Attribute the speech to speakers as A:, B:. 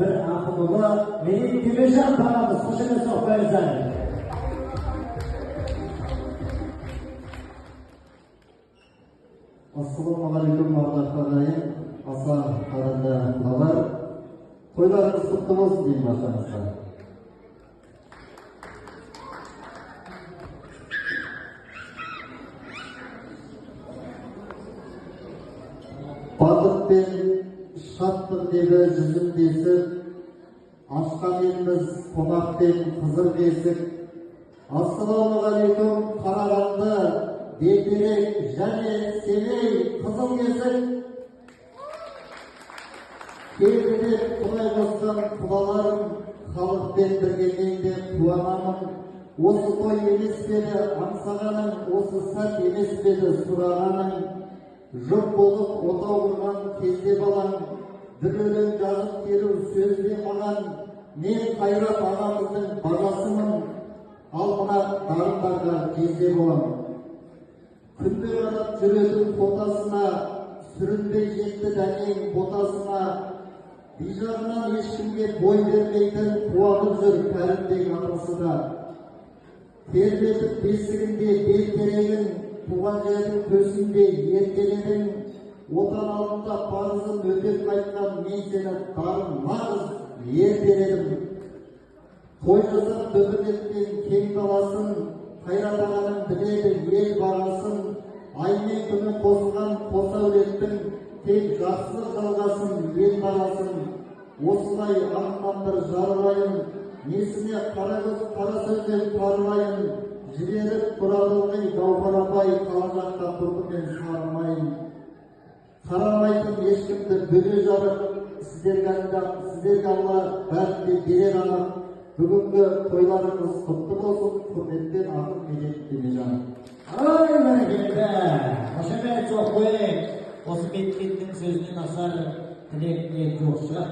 A: bir ақылы менің Теміржан бағамыз қошемет соқпайыздар.
B: Ассалаумағалейкум ағайын, аса қадірлі ағалар. Тойларыңыз құтты болсын деймін баршаңызға. Бақыт пен шаттық лебі жүзім десіп, ашқан еліміз қонақ пен қызыр десіп, ассалаумағалейкум Қарағанды, Бәйтерек және Семей қызыл кесік. Келгідеп құдай қосқан құдаларым, халықпен бірге мен де қуанамын. Осы той емес педі аңсағаның, осы сәт емес педі сұрағаның. Жоқ болып отау құрған кезде балаң, бір өлең жазып келу сөзде маған. Мен Қайрат ағамыздың бағасымын, ал мына дарындарға кезде боламын. Күнде қарап жүретін фотосына, сүрінбей жетті дәнең ботасына. Бижағынан ешкімге бой бермейтін қуанып жүр кәрімбек атасы да. Тербетіп бесігінде бел терегін, туған жердің төсінде еркеледің. Отан алдында парызын өтеп қайтқан мен сені дарын нағыз еркеледім. Той жасап дөбірлеткен кең даласын, Қайрат ағаның біледі ел бағасын. Ай мен күні қосылған қос әулеттің тек жақсылық жалғасын ел бағасын. Осылай аңнан бір жарылайын, несіне қара көз қара сөзден парылайын. Жіберіп тұрады ылғи гаухар апай, қала жақта тұрды мен сарымайын. Қарамайтын ешкімді бөле жарып, сіздерге Алла бәрін де берер анық. Бүгінгі тойларыңыз құтты болсын, құрметпен ақын Медет Теміржан.
A: Ай, бәрекелді, қошемет соқпайық. Осы мектептің сөзінен асар тілек ниет жоқ шығар.